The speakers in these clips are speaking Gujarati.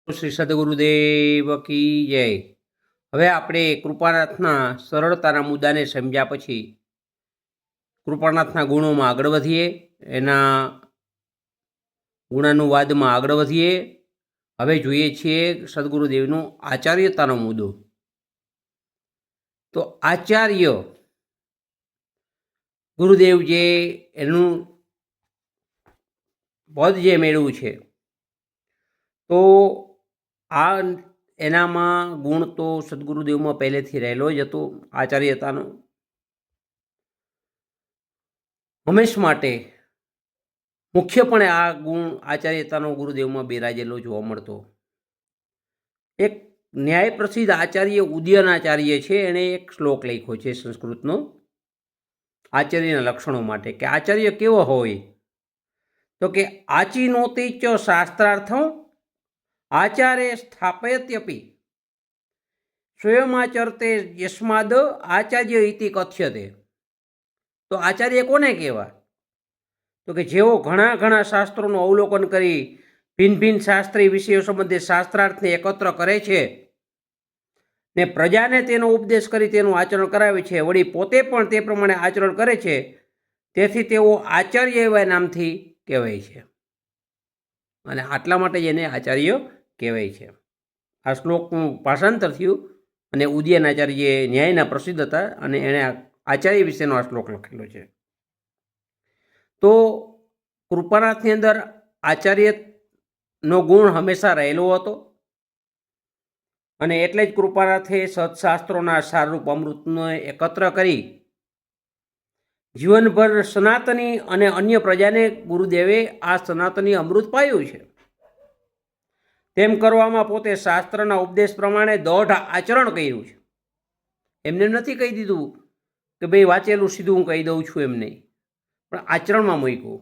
શ્રી સદગુરુદેવ કી જય। હવે આપણે કૃપાનાથના સરળતાના મુદ્દાને સમજ્યા પછી કૃપાનાથના ગુણોમાં આગળ વધીએ, એના ગુણાનુવાદમાં આગળ વધીએ। હવે જોઈએ છીએ સદગુરુદેવનો આચાર્યતાનો મુદ્દો। તો આચાર્ય ગુરુદેવ જે એનું પદ જે મેળવ્યું છે, તો આ એનામાં ગુણ તો સદગુરુદેવમાં પહેલેથી રહેલો જ હતો આચાર્યતાનો। હંમેશ માટે મુખ્યપણે આ ગુણ આચાર્યતાનો ગુરુદેવમાં બિરાજેલો જોવા મળતો। એક ન્યાય પ્રસિદ્ધ આચાર્ય ઉદયનાચાર્ય છે, એણે એક શ્લોક લખ્યો છે સંસ્કૃતનો આચાર્યના લક્ષણો માટે, કે આચાર્ય કેવો હોય, તો કે આચિનોતિ ચ શાસ્ત્રાર્થમ આચાર્ય સ્થાપયત્યપી સ્વયમાચરતે યસ્માદ આચાર્ય ઇતિ કથ્યતે। તો આચાર્ય કોને કહેવાય, તો કે જેઓ ઘણા શાસ્ત્રોનું અવલોકન કરી ભિન્ન ભિન્ન શાસ્ત્રીય વિષયો સંબંધે શાસ્ત્રાર્થને એકત્ર કરે છે ને પ્રજાને તેનો ઉપદેશ કરી તેનું આચરણ કરાવે છે, વળી પોતે પણ તે પ્રમાણે આચરણ કરે છે, તેથી તેઓ આચાર્ય એવા નામથી કહેવાય છે, અને આટલા માટે જ એને આચાર્ય કહેવાય છે। આ શ્લોકનું ભાષાંતર થયું, અને ઉદયનાચાર્ય ન્યાયના પ્રસિદ્ધ હતા, અને એણે આચાર્ય વિશેનો આ શ્લોક લખેલો છે। તો કૃપાનાથની અંદર આચાર્યનો ગુણ હંમેશા રહેલો હતો, અને એટલે જ કૃપાનાથે સત્શાસ્ત્રોના સારરૂપ અમૃતને એકત્ર કરી જીવનભર સનાતની અને અન્ય પ્રજાને ગુરુદેવે આ સનાતની અમૃત પાયું છે। તેમ કરવામાં પોતે શાસ્ત્રના ઉપદેશ પ્રમાણે દોઢ આચરણ કર્યું છે। એમને નથી કહી દીધું કે ભાઈ વાંચેલું સીધું હું કહી દઉં છું, એમ નહીં, પણ આચરણમાં મૂક્યું।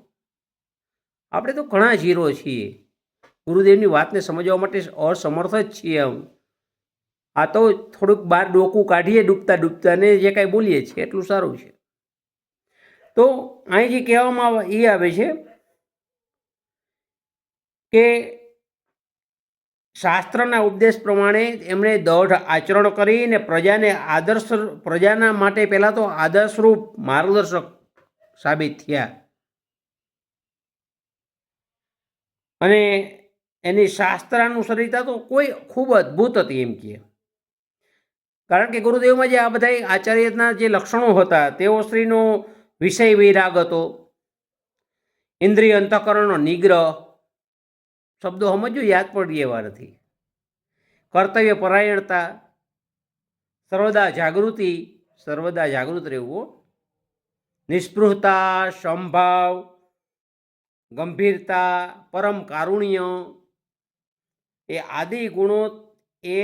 આપણે તો ઘણા ઝીરો છીએ, ગુરુદેવની વાતને સમજવા માટે અસમર્થ જ છીએ। આ તો થોડુંક બહાર ડોકું કાઢીએ ડૂબતા ડૂબતા, ને જે કાંઈ બોલીએ છીએ એટલું સારું છે। તો અહીં જે કહેવામાં એ આવે છે કે શાસ્ત્રના ઉપદેશ પ્રમાણે એમણે દોઢ આચરણ કરીને પ્રજાના માટે પહેલાં તો આદર્શરૂપ માર્ગદર્શક સાબિત થયા, અને એની શાસ્ત્રાનુસરિતા તો કોઈ ખૂબ અદ્ભુત હતી એમ કહે। કારણ કે ગુરુદેવમાં જે આ બધા આચાર્યના જે લક્ષણો હતા, તેઓ શ્રીનો વિષય વૈરાગ હતો, ઇન્દ્રિય અંતઃકરણનો નિગ્રહ, શબ્દો સમજો યાદ પડી એવા નથી, કર્તવ્ય પરાયણતા, સર્વદા જાગૃત રહેવું, નિસ્પૃહતા, સમભાવ, ગંભીરતા, પરમ કારુણ્ય, એ આદિ ગુણો એ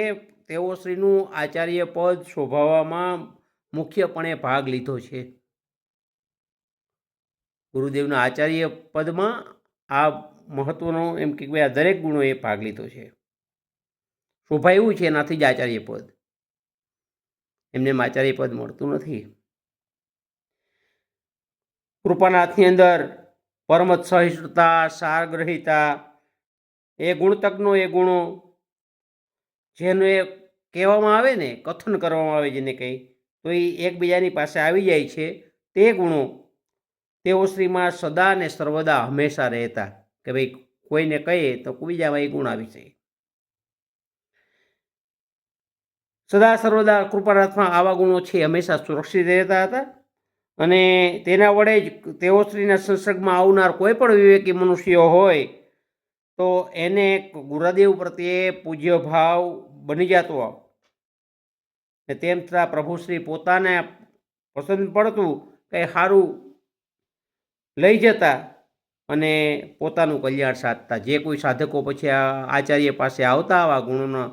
તેઓ શ્રીનું આચાર્ય પદ શોભાવવામાં મુખ્યપણે ભાગ લીધો છે। ગુરુદેવના આચાર્ય પદમાં આ મહત્વનો એમ કે ભાઈ આ દરેક ગુણો એ ભાગ લીધો છે, શોભાયું છે એનાથી જ આચાર્ય પદ, એમને આચાર્ય પદ મળતું નથી। કૃપાનાથની અંદર પરમત સહિષ્ણુતા, સારગ્રહિતા, એ ગુણતજ્ઞો એ ગુણો જેને કહેવામાં આવે ને, કથન કરવામાં આવે જેને કંઈ, તો એ એકબીજાની પાસે આવી જાય છે। તે ગુણો તેઓ શ્રીમાં સદા ને સર્વદા હંમેશા રહેતા, કે ભાઈ કોઈને કહીએ તો બીજામાં એ ગુણ આવી જાય। સદા સર્વદા કૃપાનાથમાં આવા ગુણો છે હંમેશા સુરક્ષિત રહેતા હતા, અને તેના વડે જ તેઓ શ્રીના સંસર્ગમાં આવનાર કોઈ પણ વિવેકી મનુષ્ય હોય તો એને ગુરુદેવ પ્રત્યે પૂજ્ય ભાવ બની જતો, ને તેમ છતાં પ્રભુશ્રી પોતાને પસંદ પડતું કંઈ સારું લઈ જતા અને પોતાનું કલ્યાણ સાધતા। જે કોઈ સાધકો પછી આ આચાર્ય પાસે આવતા આવા ગુણોના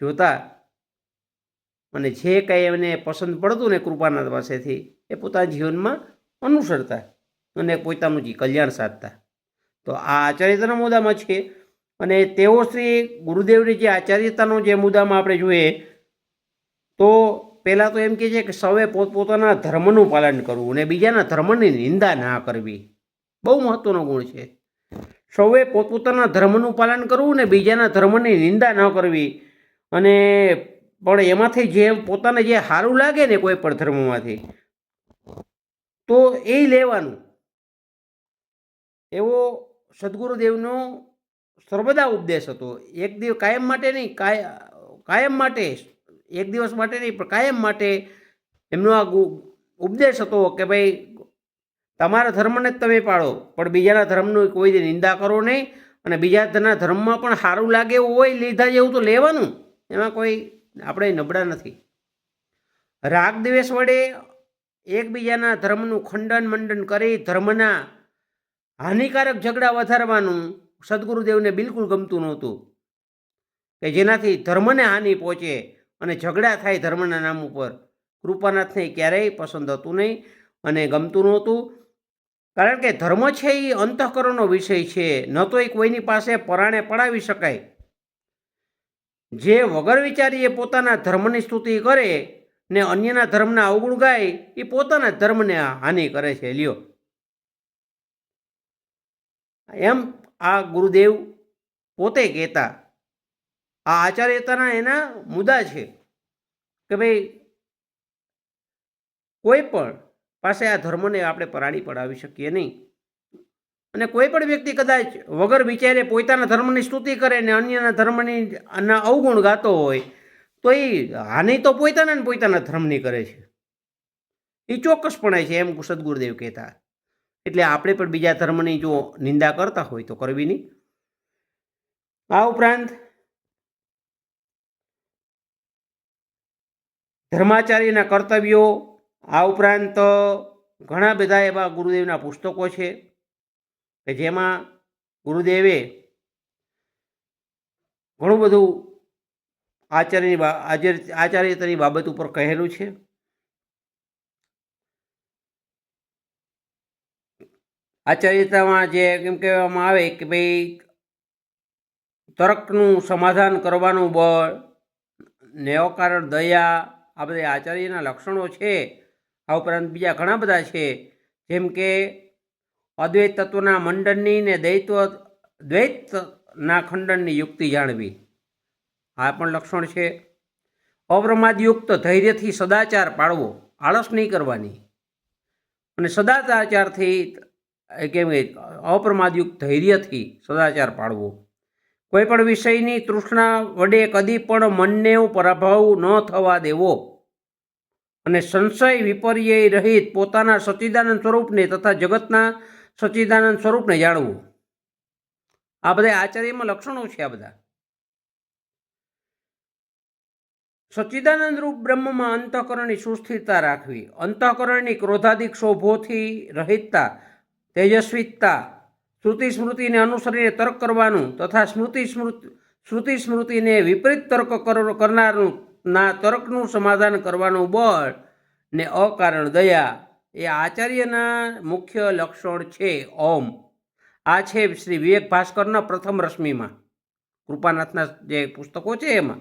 જોતા, અને જે કંઈ એમને પસંદ પડતું ને કૃપાનાથ પાસેથી, એ પોતાના જીવનમાં અનુસરતા અને પોતાનું જે કલ્યાણ સાધતા। તો આ આચાર્યતાના મુદ્દામાં છે, અને તેઓ શ્રી ગુરુદેવની જે આચાર્યતાનો જે મુદ્દામાં આપણે જોઈએ તો પહેલાં તો એમ કહે છે કે સૌએ પોતપોતાના ધર્મનું પાલન કરવું, અને બીજાના ધર્મની નિંદા ના કરવી, બહુ મહત્વનો ગુણ છે। સૌએ પોતપોતાના ધર્મનું પાલન કરવું ને બીજાના ધર્મની નિંદા ન કરવી, અને પણ એમાંથી જે પોતાને જે સારું લાગે ને કોઈ પણ ધર્મમાંથી તો એ લેવાનું, એવો સદગુરુદેવનો સર્વદા ઉપદેશ હતો. એક દિવસ કાયમ માટે નહીં, કાયમ માટે, એક દિવસ માટે નહીં પણ કાયમ માટે એમનો આ ઉપદેશ હતો કે ભાઈ તમારા ધર્મને જ તમે પાળો, પણ બીજાના ધર્મની કોઈ નિંદા કરો નહીં, અને બીજાના ધર્મમાં પણ સારું લાગે એવું હોય લીધા જેવું તો લેવાનું, એમાં કોઈ આપણે નબળા નથી. રાગ દ્વેષ વડે એકબીજાના ધર્મનું ખંડન મંડન કરી ધર્મના હાનિકારક ઝઘડા વધારવાનું સદગુરુદેવને બિલકુલ ગમતું નહોતું, કે જેનાથી ધર્મને હાનિ પહોંચે અને ઝઘડા થાય ધર્મના નામ ઉપર. કૃપાનાથને ક્યારેય પસંદ હતું નહીં અને ગમતું નહોતું, કારણ કે ધર્મ છે એ અંતઃકરણનો વિષય છે, ન તો એ કોઈની પાસે પરાણે પડાવી શકાય. જે વગર વિચારીએ પોતાના ધર્મની સ્તુતિ કરે ને અન્યના ધર્મના અવગુણ ગાય એ પોતાના ધર્મને હાનિ કરે છે. લ્યો, એમ આ ગુરુદેવ પોતે કહેતા. આ આચાર્યતાના એના મુદ્દા છે કે ભાઈ કોઈ પણ પાસે આ ધર્મને આપણે પરાડી પડાવી શકીએ નહીં, અને કોઈ પણ વ્યક્તિ કદાચ વગર વિચારે પોતાના ધર્મની સ્તુતિ કરે ને અન્યના ધર્મની અવગુણ ગાતો હોય તો એ હાનિ તો પોતાના ધર્મની કરે છે, એ ચોક્કસપણે છે, એમ સદગુરુદેવ કહેતા. એટલે આપણે પણ બીજા ધર્મની જો નિંદા કરતા હોય તો કરવી નહીં. આ ઉપરાંત ધર્માચાર્યના કર્તવ્યો, આ ઉપરાંત ઘણા બધા એવા ગુરુદેવના પુસ્તકો છે કે જેમાં ગુરુદેવે ઘણું બધું આચાર્યતાની બાબત ઉપર કહેલું છે. આચાર્યતામાં જે કેમ કહેવામાં આવે કે ભાઈ તર્કનું સમાધાન કરવાનું બળ ને અકારણ દયા, આ બધા આચાર્યના લક્ષણો છે. આ ઉપરાંત બીજા ઘણા બધા છે, જેમ કે અદ્વૈત તત્વના મંડનની ને દ્વૈતના ખંડનની યુક્તિ જાણવી, આ પણ લક્ષણ છે. અપ્રમાદયુક્ત ધૈર્યથી સદાચાર પાળવો, આળસ નહીં કરવાની, અને સદાચારથી કેમ કે અપ્રમાદયુક્ત ધૈર્યથી સદાચાર પાળવો. કોઈ પણ વિષયની તૃષ્ણા વડે કદી પણ મનને પરાભવ ન થવા દેવો, અને સંશય વિપર્ય રહિત પોતાના સચ્ચિદાનંદ સ્વરૂપને તથા જગતના સચ્ચિદાનંદ સ્વરૂપને જાણવું. આ બધા આચાર્યમાં લક્ષણો છે. આ બધા સચ્ચિદાનંદ રૂપ બ્રહ્મમાં અંતઃકરણની સુસ્થિરતા રાખવી, અંતઃકરણની ક્રોધાદિક શોભોથી રહિતતા, તેજસ્વીતા, શ્રુતિ સ્મૃતિને અનુસરીને તર્ક કરવાનું તથા શ્રુતિ સ્મૃતિને વિપરીત તર્ક કરનારનું ના તર્કનું સમાધાન કરવાનું બળ ને અકારણ દયા, એ આચાર્યના મુખ્ય લક્ષણ છે. ઓમ આ છે શ્રી વિવેક ભાસ્કરના પ્રથમ રશ્મિમાં, કૃપાનાથના જે પુસ્તકો છે એમાં.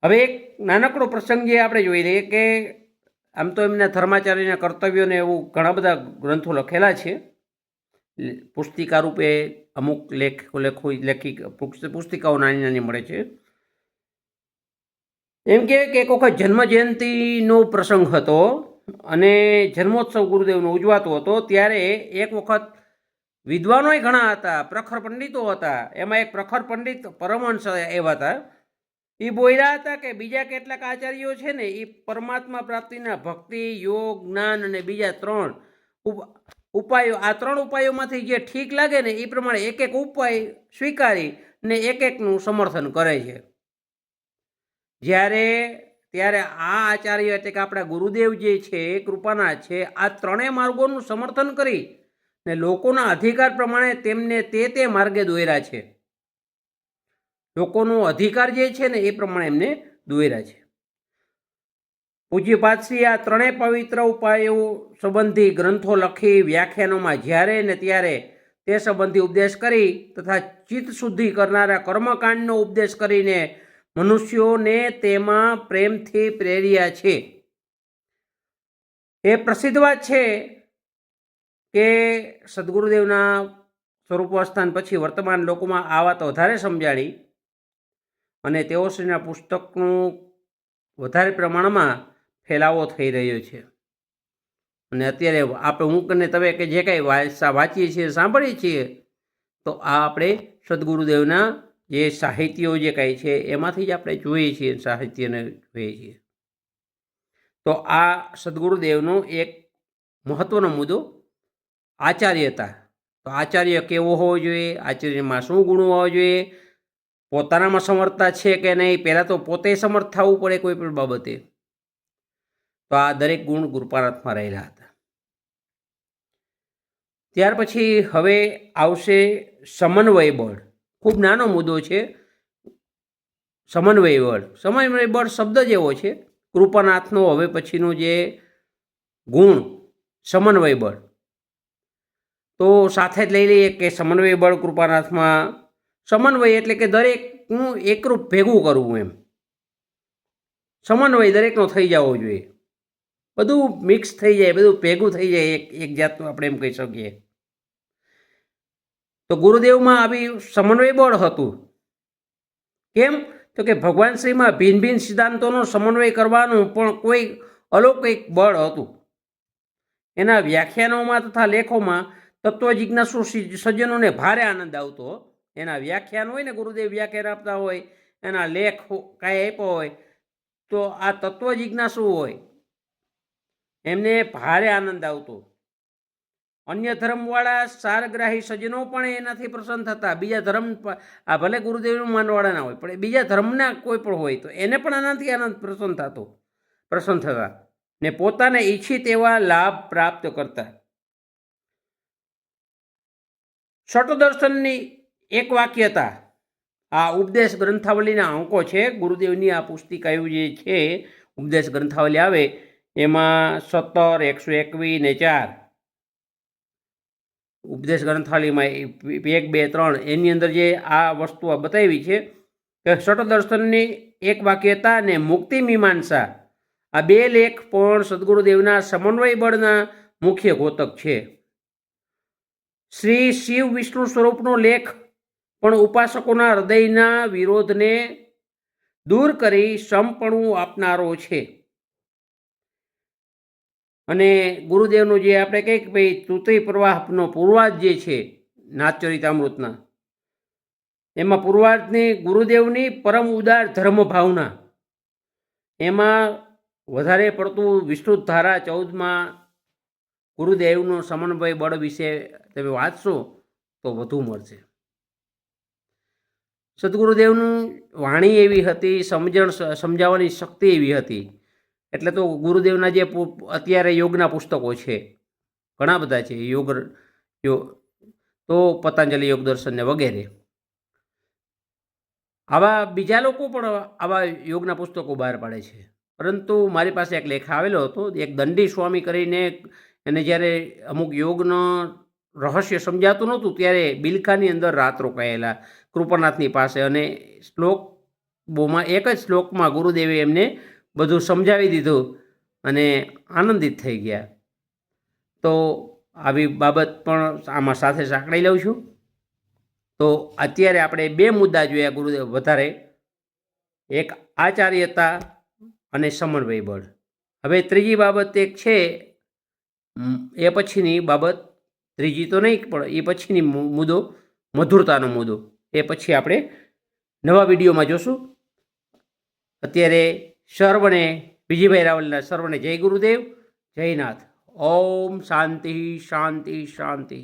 હવે એક નાનકડો પ્રસંગ જે આપણે જોઈ લઈએ કે આમ તો એમના ધર્માચાર્યના કર્તવ્યોને એવું ઘણા બધા ગ્રંથો લખેલા છે, પુસ્તિકા રૂપે અમુક પુસ્તિકાઓ નાની નાની મળે છે. એમ કે એક વખત જન્મ જયંતિનો પ્રસંગ હતો અને જન્મોત્સવ ગુરુદેવનો ઉજવાતો હતો. ત્યારે એક વખત વિદ્વાનોય ઘણા હતા, પ્રખર પંડિતો હતા. એમાં એક પ્રખર પંડિત પરમહંસ એવા હતા, એ બોલ્યા હતા કે બીજા કેટલાક આચાર્યો છે ને એ પરમાત્મા પ્રાપ્તિના ભક્તિ, યોગ, જ્ઞાન અને બીજા 3 ઉપાયો, આ 3 ઉપાયોમાંથી જે ઠીક લાગે ને એ પ્રમાણે એક એક ઉપાય સ્વીકારી ને એક એકનું સમર્થન કરે છે. ત્યારે આ આચાર્ય એટલે કે આપણા ગુરુદેવ જે છે, કૃપાનાથ છે, આ 3 માર્ગોનું સમર્થન કરી ને લોકોના અધિકાર પ્રમાણે તેમને તે માર્ગે દોર્યા છે. લોકોનો અધિકાર જે છે ને એ પ્રમાણે એમને દોર્યા છે. પૂજ્યપાદશ્રી આ 3 પવિત્ર ઉપાયો સંબંધી ગ્રંથો લખી વ્યાખ્યાનોમાં જ્યારે ને ત્યારે તે સંબંધી ઉપદેશ કરી તથા ચિત્ત શુદ્ધિ કરનારા કર્મકાંડનો ઉપદેશ કરીને મનુષ્યોને તેમાં પ્રેમથી પ્રેર્યા છે. એ પ્રસિદ્ધ વાત છે કે સદગુરુદેવના સ્વરૂપાવસ્થાન પછી વર્તમાન લોકોમાં આ વાત વધારે સમજાણી અને તેઓશ્રીના પુસ્તકનું વધારે પ્રમાણમાં ફેલાવો થઈ રહ્યો છે. અને અત્યારે આપણે હું અને તમે કે જે કાંઈ વાંચીએ છીએ, સાંભળીએ છીએ, તો આ આપણે સદગુરુદેવના જે સાહિત્યો જે કાંઈ છે એમાંથી જ આપણે જોઈએ છીએ, સાહિત્યને જોઈએ છીએ. તો આ સદગુરુદેવનો એક મહત્ત્વનો મુદ્દો આચાર્યતા. તો આચાર્ય કેવો હોવો જોઈએ, આચાર્યમાં શું ગુણો હોવા જોઈએ, પોતાનામાં સમર્થતા છે કે નહીં, પહેલાં તો પોતે સમર્થ થવું પડે કોઈ પણ બાબતે. તો આ દરેક ગુણ ગુરુપારથમાં રહેલા હતા. ત્યાર પછી હવે આવશે સમન્વય બળ. ખૂબ નાનો મુદ્દો છે સમન્વય બળ. સમન્વય બળ શબ્દ જ એવો છે કૃપાનાથનો હવે પછીનો જે ગુણ સમન્વય બળ. તો સાથે જ લઈ લઈએ કે સમન્વય બળ કૃપાનાથમાં સમન્વય એટલે કે દરેકનું એકરૂપ ભેગું કરવું. એમ સમન્વય દરેકનો થઈ જવો જોઈએ, બધું મિક્સ થઈ જાય, બધું ભેગું થઈ જાય, એક જાતનું આપણે એમ કહી શકીએ. તો ગુરુદેવમાં આવી સમન્વય બળ હતું. કેમ? તો કે ભગવાન શ્રીમાં ભિન્ન ભિન્ન સિદ્ધાંતોનો સમન્વય કરવાનું પણ કોઈ અલૌકિક બળ હતું. એના વ્યાખ્યાનોમાં તથા લેખોમાં તત્વ જિજ્ઞાસુ સજ્જનોને ભારે આનંદ આવતો. એના વ્યાખ્યાન હોય ને, ગુરુદેવ વ્યાખ્યાન આપતા હોય, એના લેખ કાંઈ આપ્યો હોય, તો આ તત્વ જિજ્ઞાસુ હોય એમને ભારે આનંદ આવતો. અન્ય ધર્મવાળા સારગ્રાહી સજ્જનો પણ એનાથી પ્રસન્ન થતા. બીજા ધર્મ, આ ભલે ગુરુદેવનું માનવાળા ના હોય, પણ બીજા ધર્મના કોઈ પણ હોય તો એને પણ આનાથી આનંદ પ્રસન્ન થતા ને પોતાને ઈચ્છિત એવા લાભ પ્રાપ્ત કરતા. શટદર્શનની એક વાક્યતા આ ઉપદેશ ગ્રંથાવલીના અંકો છે. ગુરુદેવની આ પુસ્તિકાઓ જે છે, ઉપદેશ ગ્રંથાવલી આવે એમાં 17, 121 ને 4 ઉપદેશ ગ્રંથાવલીમાં 1, 2, 3 એની અંદર જે આ વસ્તુ બતાવી છે કે શટદર્શનની એક વાક્યતા અને મુક્તિ મીમાંસા, આ બે લેખ પણ સદગુરુદેવના સમન્વય બળના મુખ્ય ઘોતક છે. શ્રી શિવ વિષ્ણુ સ્વરૂપનો લેખ પણ ઉપાસકોના હૃદયના વિરોધને દૂર કરી સમપણું આપનારો છે. અને ગુરુદેવનું જે આપણે કહીએ કે ભાઈ તૃતીય પ્રવાહનો પૂર્વાધ જે છે નાથચરિતામૃતના, એમાં પૂર્વાધની ગુરુદેવની પરમ ઉદાર ધર્મ ભાવના, એમાં વધારે પડતું વિસ્તૃત ધારા 14માં ગુરુદેવનો સમન્વય બળ વિશે તમે વાંચશો તો વધુ મળશે. સદગુરુદેવનું વાણી એવી હતી, સમજાવવાની શક્તિ એવી હતી. એટલે તો ગુરુદેવના જે અત્યારે યોગના પુસ્તકો છે, ઘણા બધા છે, તો પતંજલિ યોગ દર્શન ને વગેરે, આવા બીજા લોકો પણ આવા યોગના પુસ્તકો બહાર પાડે છે. પરંતુ મારી પાસે એક લેખ આવેલો હતો, એક દંડી સ્વામી કરીને, એને જ્યારે અમુક યોગનો રહસ્ય સમજાતું નહોતું ત્યારે બિલખાની અંદર રાત રોકાયેલા કૃપાનાથની પાસે, અને એક જ શ્લોકમાં ગુરુદેવે એમને બધું સમજાવી દીધું અને આનંદિત થઈ ગયા. તો આવી બાબત પણ આમાં સાથે સાંકળી લઉં છું. તો અત્યારે આપણે બે મુદ્દા જોયા ગુરુદેવ વધારે, એક આચાર્યતા અને સમન્વય બળ. હવે ત્રીજી બાબત એક છે, એ પછીની બાબત, ત્રીજી તો નહીં પણ એ પછીની મુદ્દો મધુરતાનો મુદ્દો, એ પછી આપણે નવા વિડીયોમાં જોશું. અત્યારે સર્વને, વિજયભાઈ રાવલના સર્વને જય ગુરુદેવ, જય નાથ. ઓમ શાંતિ શાંતિ શાંતિ.